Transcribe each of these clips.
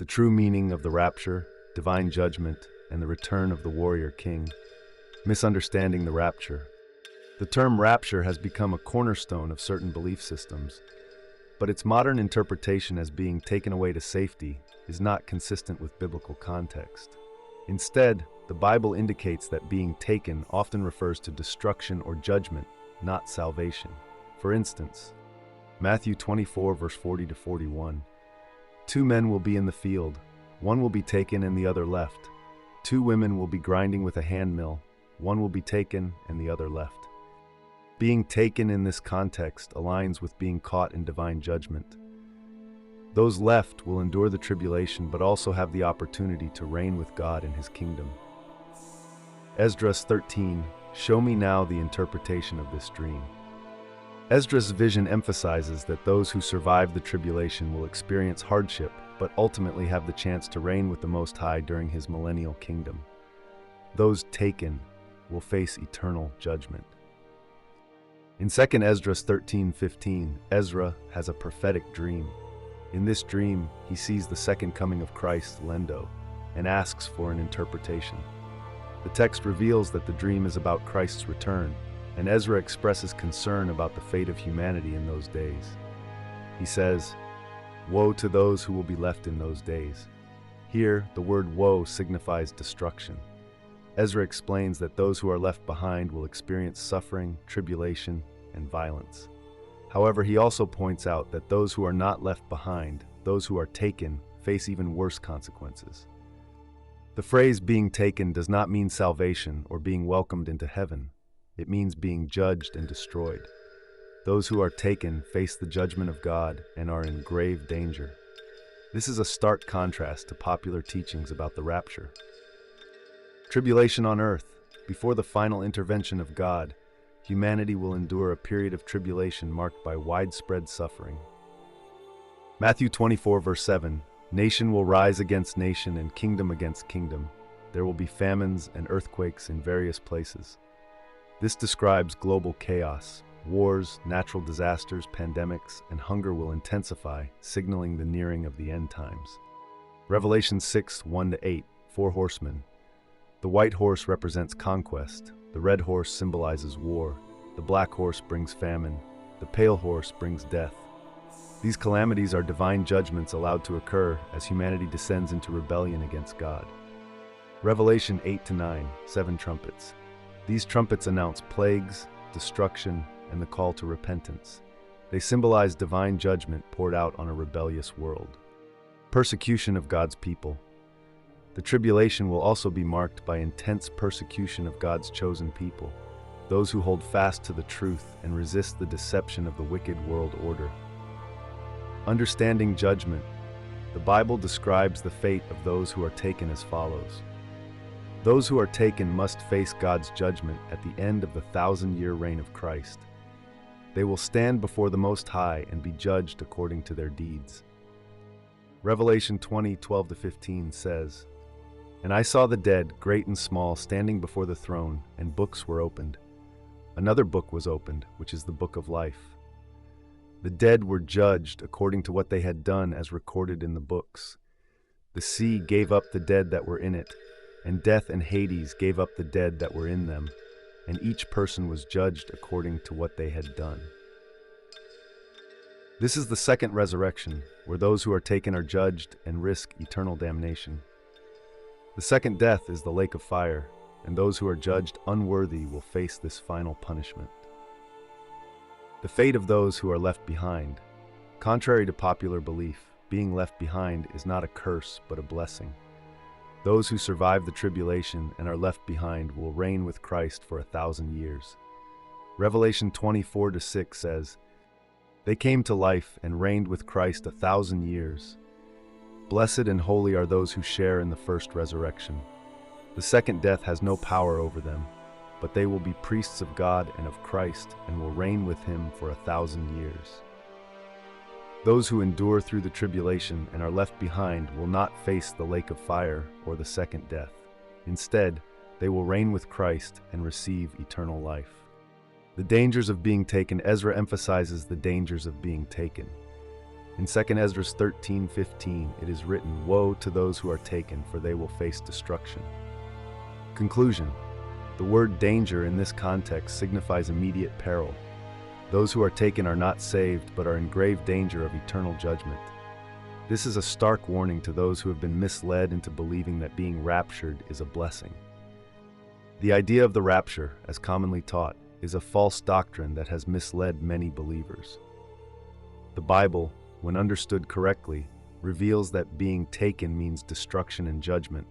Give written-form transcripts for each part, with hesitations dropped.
the true meaning of the rapture, divine judgment, and the return of the warrior king. Misunderstanding the rapture. The term rapture has become a cornerstone of certain belief systems, but its modern interpretation as being taken away to safety is not consistent with biblical context. Instead, the Bible indicates that being taken often refers to destruction or judgment, not salvation. For instance, Matthew 24, verse 40 to 41. 2 men will be in the field, one will be taken and the other left. 2 women will be grinding with a handmill, one will be taken and the other left. Being taken in this context aligns with being caught in divine judgment. Those left will endure the tribulation but also have the opportunity to reign with God in his kingdom. Ezra 13, show me now the interpretation of this dream. Ezra's vision emphasizes that those who survive the tribulation will experience hardship, but ultimately have the chance to reign with the Most High during his millennial kingdom. Those taken will face eternal judgment. In 2 Ezra 13:15, Ezra has a prophetic dream. In this dream, he sees the second coming of Christ, Lendo, and asks for an interpretation. The text reveals that the dream is about Christ's return, and Ezra expresses concern about the fate of humanity in those days. He says, "Woe to those who will be left in those days." Here, the word woe signifies destruction. Ezra explains that those who are left behind will experience suffering, tribulation, and violence. However, he also points out that those who are not left behind, those who are taken, face even worse consequences. The phrase being taken does not mean salvation or being welcomed into heaven. It means being judged and destroyed. Those who are taken face the judgment of God and are in grave danger. This is a stark contrast to popular teachings about the rapture. Tribulation on earth. Before the final intervention of God, humanity will endure a period of tribulation marked by widespread suffering. Matthew 24, verse 7, nation will rise against nation and kingdom against kingdom. There will be famines and earthquakes in various places. This describes global chaos. Wars, natural disasters, pandemics, and hunger will intensify, signaling the nearing of the end times. Revelation 6, 1-8, 4 horsemen. The white horse represents conquest. The red horse symbolizes war. The black horse brings famine. The pale horse brings death. These calamities are divine judgments allowed to occur as humanity descends into rebellion against God. Revelation 8-9, 7 trumpets. These trumpets announce plagues, destruction, and the call to repentance. They symbolize divine judgment poured out on a rebellious world. Persecution of God's people. The tribulation will also be marked by intense persecution of God's chosen people, those who hold fast to the truth and resist the deception of the wicked world order. Understanding judgment. The Bible describes the fate of those who are taken as follows. Those who are taken must face God's judgment at the end of the 1,000-year reign of Christ. They will stand before the Most High and be judged according to their deeds. Revelation 20, 12-15 says, "And I saw the dead, great and small, standing before the throne, and books were opened. Another book was opened, which is the book of life. The dead were judged according to what they had done as recorded in the books. The sea gave up the dead that were in it, and death and Hades gave up the dead that were in them, and each person was judged according to what they had done." This is the second resurrection, where those who are taken are judged and risk eternal damnation. The second death is the lake of fire, and those who are judged unworthy will face this final punishment. The fate of those who are left behind. Contrary to popular belief, being left behind is not a curse but a blessing. Those who survive the tribulation and are left behind will reign with Christ for 1,000 years. Revelation 24-6 says, "They came to life and reigned with Christ 1,000 years. Blessed and holy are those who share in the first resurrection. The second death has no power over them, but they will be priests of God and of Christ and will reign with him for 1,000 years." Those who endure through the tribulation and are left behind will not face the lake of fire or the second death. Instead, they will reign with Christ and receive eternal life. The dangers of being taken. Ezra emphasizes the dangers of being taken. In 2 Ezra 13:15, it is written, "Woe to those who are taken, for they will face destruction." Conclusion. The word danger in this context signifies immediate peril. Those who are taken are not saved, but are in grave danger of eternal judgment. This is a stark warning to those who have been misled into believing that being raptured is a blessing. The idea of the rapture, as commonly taught, is a false doctrine that has misled many believers. The Bible, when understood correctly, reveals that being taken means destruction and judgment,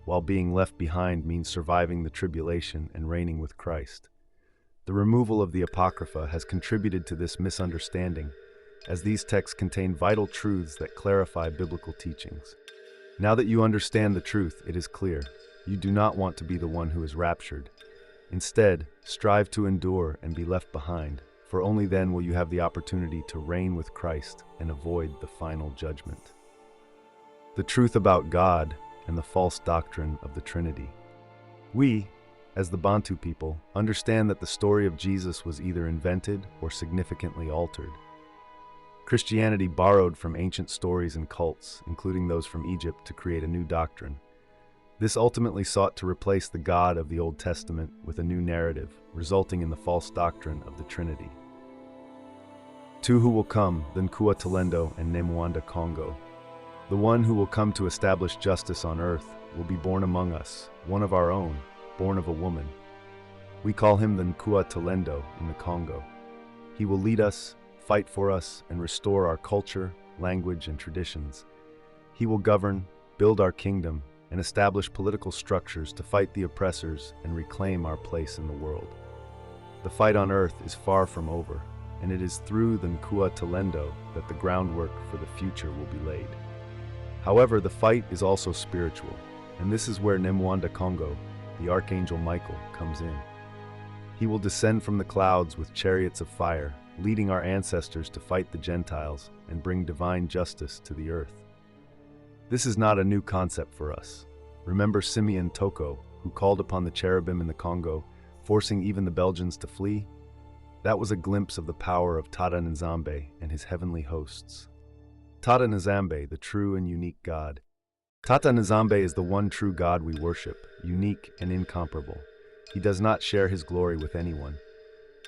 while being left behind means surviving the tribulation and reigning with Christ. The removal of the Apocrypha has contributed to this misunderstanding, as these texts contain vital truths that clarify biblical teachings. Now that you understand the truth, it is clear, you do not want to be the one who is raptured. Instead, strive to endure and be left behind, for only then will you have the opportunity to reign with Christ and avoid the final judgment. The truth about God and the false doctrine of the Trinity. We, as the Bantu people, understand that the story of Jesus was either invented or significantly altered. Christianity borrowed from ancient stories and cults, including those from Egypt, to create a new doctrine. This ultimately sought to replace the God of the Old Testament with a new narrative, resulting in the false doctrine of the Trinity. Two who will come, the Nkua Talendo and Nemwanda Kongo. The one who will come to establish justice on earth will be born among us, one of our own, born of a woman. We call him the Nkua Talendo in the Kongo. He will lead us, fight for us, and restore our culture, language, and traditions. He will govern, build our kingdom, and establish political structures to fight the oppressors and reclaim our place in the world. The fight on earth is far from over, and it is through the Nkua Talendo that the groundwork for the future will be laid. However, the fight is also spiritual, and this is where Nemwanda Kongo, the Archangel Michael, comes in. He will descend from the clouds with chariots of fire, leading our ancestors to fight the Gentiles and bring divine justice to the earth. This is not a new concept for us. Remember Simeon Toko, who called upon the cherubim in the Kongo, forcing even the Belgians to flee? That was a glimpse of the power of Tata Nzambe and his heavenly hosts. Tata Nzambe, the true and unique God. Tata Nzambe is the one true God we worship, unique and incomparable. He does not share his glory with anyone.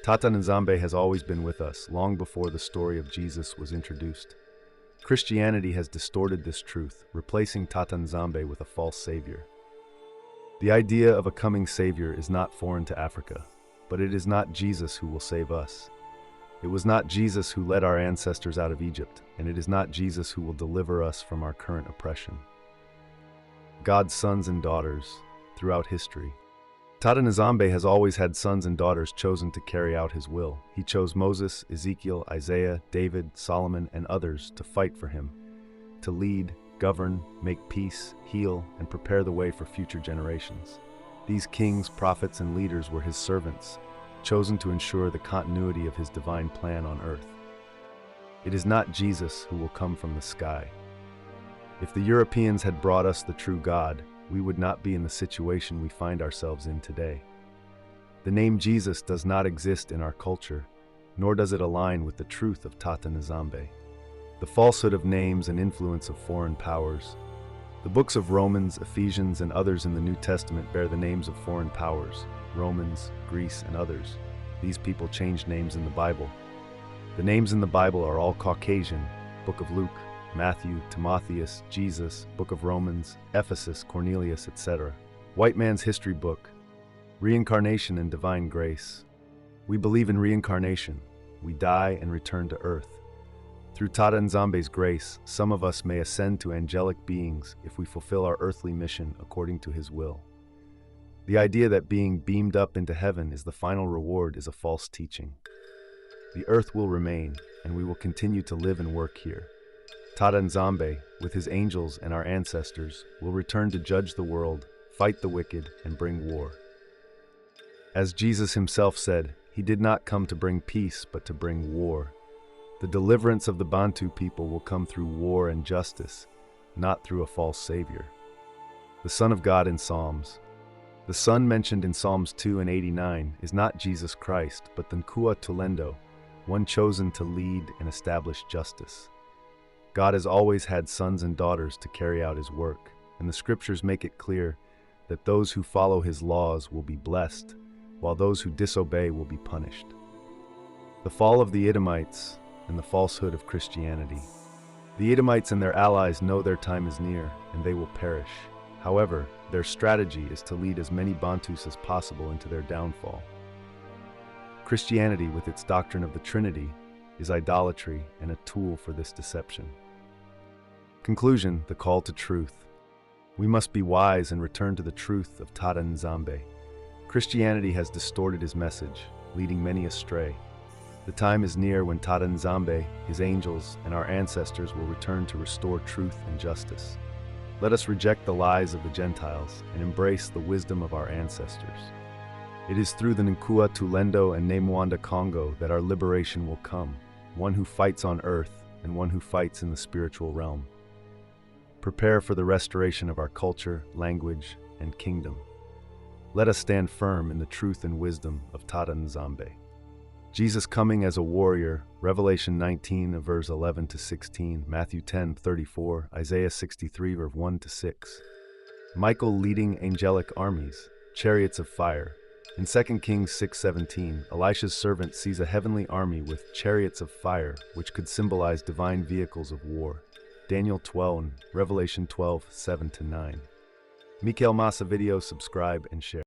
Tata Nzambe has always been with us, long before the story of Jesus was introduced. Christianity has distorted this truth, replacing Tata Nzambe with a false savior. The idea of a coming savior is not foreign to Africa, but it is not Jesus who will save us. It was not Jesus who led our ancestors out of Egypt, and it is not Jesus who will deliver us from our current oppression. God's sons and daughters, throughout history. Tata Nzambe has always had sons and daughters chosen to carry out his will. He chose Moses, Ezekiel, Isaiah, David, Solomon, and others to fight for him, to lead, govern, make peace, heal, and prepare the way for future generations. These kings, prophets, and leaders were his servants, chosen to ensure the continuity of his divine plan on earth. It is not Jesus who will come from the sky. If the Europeans had brought us the true God, we would not be in the situation we find ourselves in today. The name Jesus does not exist in our culture, nor does it align with the truth of Tata Nzambe. The falsehood of names and influence of foreign powers. The books of Romans, Ephesians, and others in the New Testament bear the names of foreign powers, Romans, Greece, and others. These people changed names in the Bible. The names in the Bible are all Caucasian: Book of Luke, Matthew, Timotheus, Jesus, Book of Romans, Ephesus, Cornelius, etc. White man's history book, Reincarnation and Divine Grace. We believe in reincarnation. We die and return to earth. Through Tata Nzambe's grace, some of us may ascend to angelic beings if we fulfill our earthly mission according to his will. The idea that being beamed up into heaven is the final reward is a false teaching. The earth will remain, and we will continue to live and work here. Tata Nzambe, with his angels and our ancestors, will return to judge the world, fight the wicked, and bring war. As Jesus himself said, he did not come to bring peace, but to bring war. The deliverance of the Bantu people will come through war and justice, not through a false savior. The Son of God in Psalms. The Son mentioned in Psalms 2 and 89 is not Jesus Christ, but the Nkua Talendo, one chosen to lead and establish justice. God has always had sons and daughters to carry out his work, and the scriptures make it clear that those who follow his laws will be blessed, while those who disobey will be punished. The fall of the Edomites and the falsehood of Christianity. The Edomites and their allies know their time is near, and they will perish. However, their strategy is to lead as many Bantus as possible into their downfall. Christianity, with its doctrine of the Trinity, is idolatry and a tool for this deception. Conclusion: the call to truth. We must be wise and return to the truth of Tada Nzambe. Christianity has distorted his message, leading many astray. The time is near when Tada Nzambe, his angels, and our ancestors will return to restore truth and justice. Let us reject the lies of the Gentiles and embrace the wisdom of our ancestors. It is through the Nkua Tulendo and Nemwanda Kongo that our liberation will come, one who fights on earth and one who fights in the spiritual realm. Prepare for the restoration of our culture, language, and kingdom. Let us stand firm in the truth and wisdom of Tada Nzambe. Jesus coming as a warrior, Revelation 19 verse 11 to 16, Matthew 10:34, Isaiah 63 verse 1 to 6. Michael leading angelic armies, chariots of fire. In 2 Kings 6:17, Elisha's servant sees a heavenly army with chariots of fire, which could symbolize divine vehicles of war. Daniel 12, Revelation 12:7 to 9. Mikel Massa video, subscribe and share.